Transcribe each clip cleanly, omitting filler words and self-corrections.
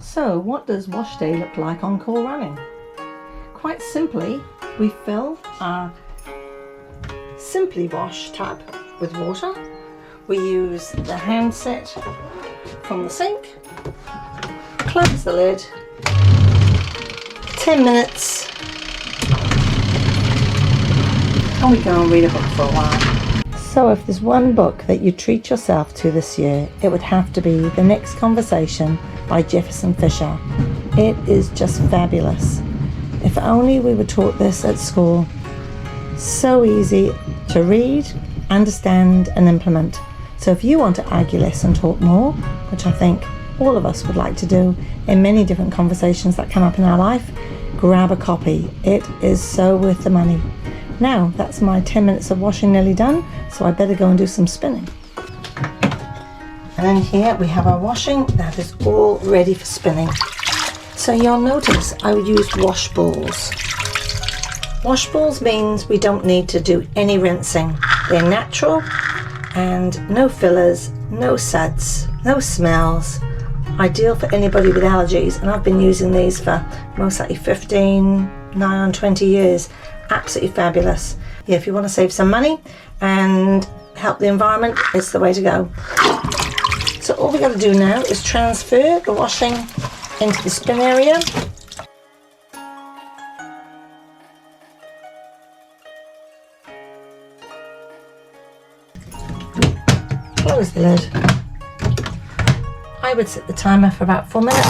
So what does wash day look like on cool running? Quite simply, we fill our Simply Wash tap with water. We use the handset from the sink, close the lid, 10 minutes, and we go and read a book for a while. So if there's one book that you treat yourself to this year, it would have to be The Next Conversation by Jefferson Fisher. It is just fabulous. If only we were taught this at school. So easy to read, understand and implement. So if you want to argue less and talk more, which I think all of us would like to do in many different conversations that come up in our life, grab a copy. It is so worth the money. Now that's my 10 minutes of washing nearly done, so I better go and do some spinning. And then here we have our washing that is all ready for spinning. So you'll notice I would use wash balls. Wash balls means we don't need to do any rinsing. They're natural and no fillers, no suds, no smells. Ideal for anybody with allergies, and I've been using these for most likely 15, nigh on 20 years. Absolutely fabulous. Yeah, if you want to save some money and help the environment, it's the way to go. So all we got to do now is transfer the washing into the spin area. Close the lid. I would set the timer for about 4 minutes.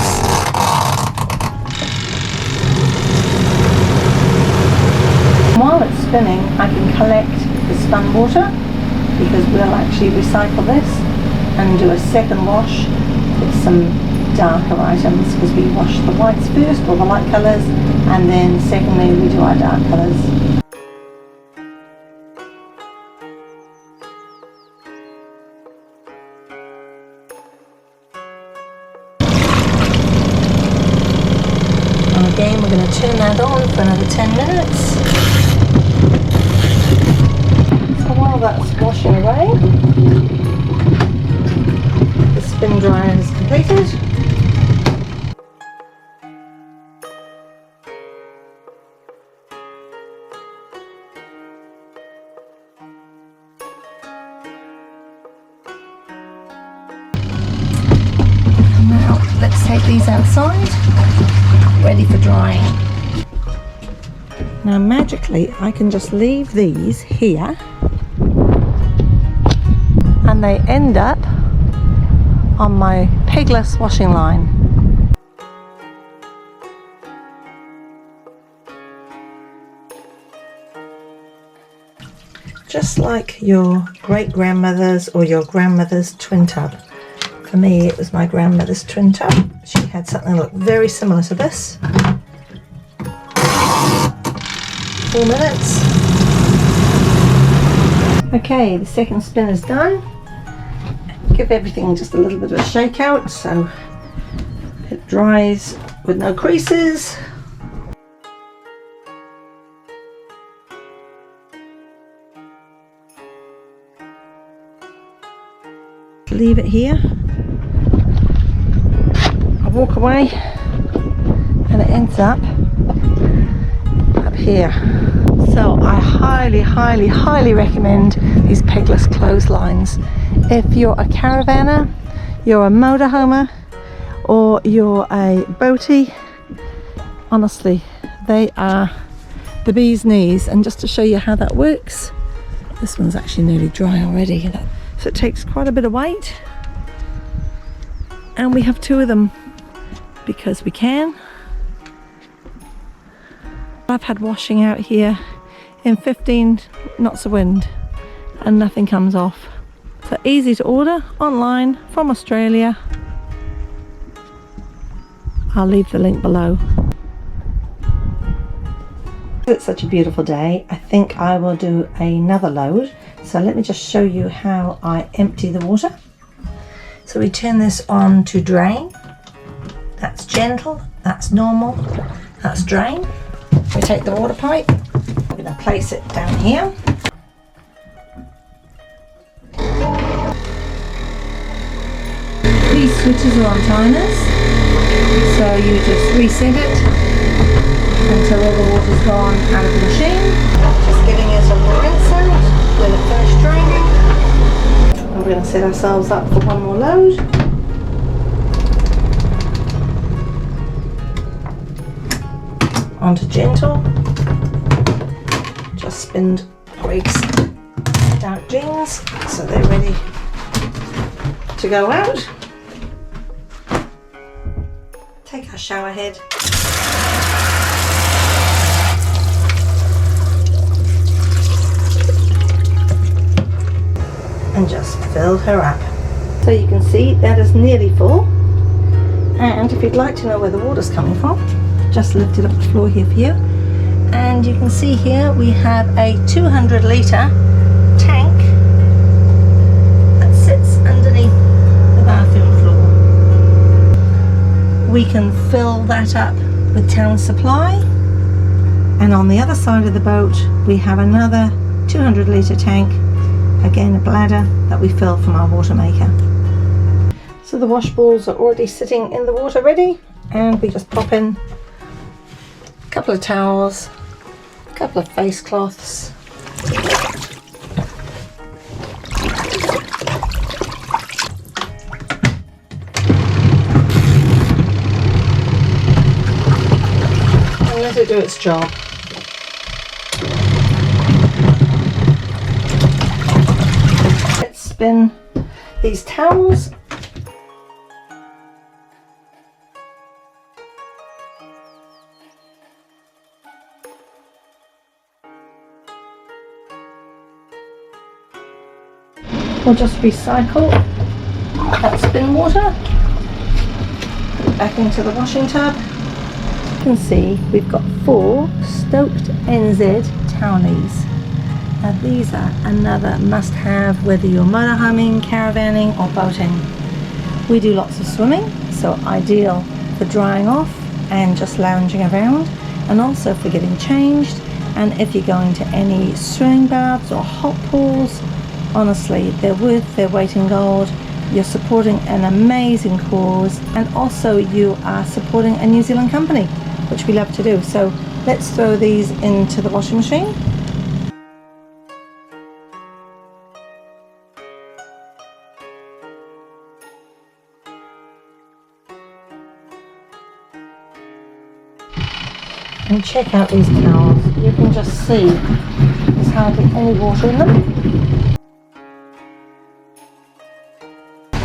While it's spinning, I can collect the spun water, because we'll actually recycle this and do a second wash with some darker items, because we wash the whites first, or the light colours, and then secondly we do our dark colours. And again we're going to turn that on for another 10 minutes. So while that's washing away, the spin dryer is completed. And now let's take these outside, ready for drying. Now magically I can just leave these here and they end up on my pegless washing line. Just like your great-grandmother's or your grandmother's twin tub. For me it was my grandmother's twin tub. She had something that looked very similar to this. 4 minutes. Okay, the second spin is done. Give everything just a little bit of a shake out so it dries with no creases. Leave it here. I walk away and it ends up here. So I highly recommend these pegless clotheslines. If you're a caravanner, you're a motorhomer, or you're a boatie, honestly they are the bee's knees. And just to show you how that works, this one's actually nearly dry already, so it takes quite a bit of weight, and we have 2 of them because we can. I've had washing out here in 15 knots of wind and nothing comes off. So easy to order online from Australia. I'll leave the link below. It's such a beautiful day. I think I will do another load. So let me just show you how I empty the water. So we turn this on to drain. That's gentle, that's normal, that's drain. We take the water pipe, we're going to place it down here. These switches are on timers. So you just reset it until all the water's gone out of the machine. Just giving it a little rinse out, let it finish draining. And we're going to set ourselves up for one more load. Onto gentle. Just spin Greg's dark jeans so they're ready to go out. Take our shower head. And just fill her up. So you can see that is nearly full. And if you'd like to know where the water's coming from, just lift it up the floor here for you. And you can see here we have a 200 litre tank that sits underneath the bathroom floor. We can fill that up with town supply, and on the other side of the boat we have another 200 litre tank, again a bladder that we fill from our water maker. So the wash balls are already sitting in the water ready, and we just pop in a couple of towels, a couple of face cloths, and let it do its job. Let's spin these towels. We'll just recycle that spin water, put it back into the washing tub. You can see we've got 4 stoked NZ towelies. Now these are another must-have whether you're motorhoming, caravanning or boating. We do lots of swimming, so ideal for drying off and just lounging around, and also for getting changed, and if you're going to any swimming baths or hot pools. Honestly, they're worth their weight in gold. You're supporting an amazing cause, and also you are supporting a New Zealand company, which we love to do. So let's throw these into the washing machine. And check out these towels. You can just see there's hardly any water in them.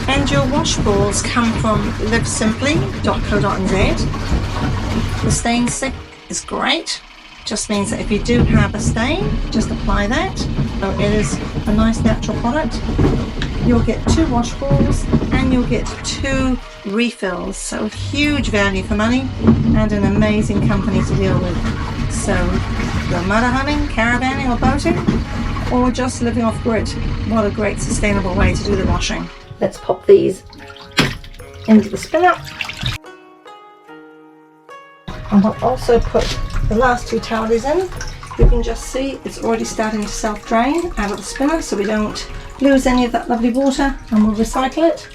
And your wash balls come from livesimply.co.nz. The stain stick is great. Just means that if you do have a stain, just apply that. So it is a nice natural product. You'll get 2 wash balls and you'll get 2 refills. So huge value for money and an amazing company to deal with. So you're motorhoming, caravanning or boating, or just living off grid. What a great sustainable way to do the washing. Let's pop these into the spinner. And we'll also put the last 2 towelies in. You can just see it's already starting to self-drain out of the spinner, so we don't lose any of that lovely water, and we'll recycle it.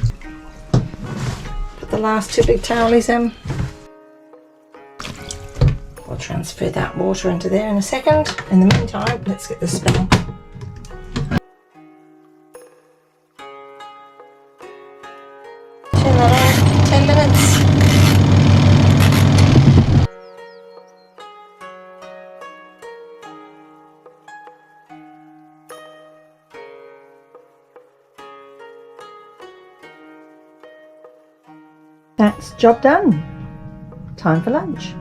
Put the last 2 big towelies in. We'll transfer that water into there in a second. In the meantime, let's get this spinning. Turn that on, 10 minutes. That's job done. Time for lunch.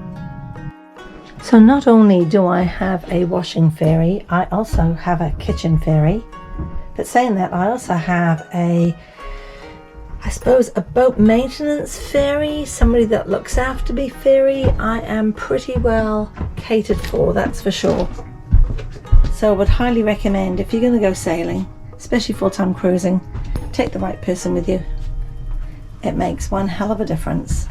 So not only do I have a washing fairy, I also have a kitchen fairy. But saying that, I also have I suppose a boat maintenance fairy, somebody that looks after me fairy. I am pretty well catered for, that's for sure. So I would highly recommend, if you're going to go sailing, especially full-time cruising, take the right person with you. It makes one hell of a difference.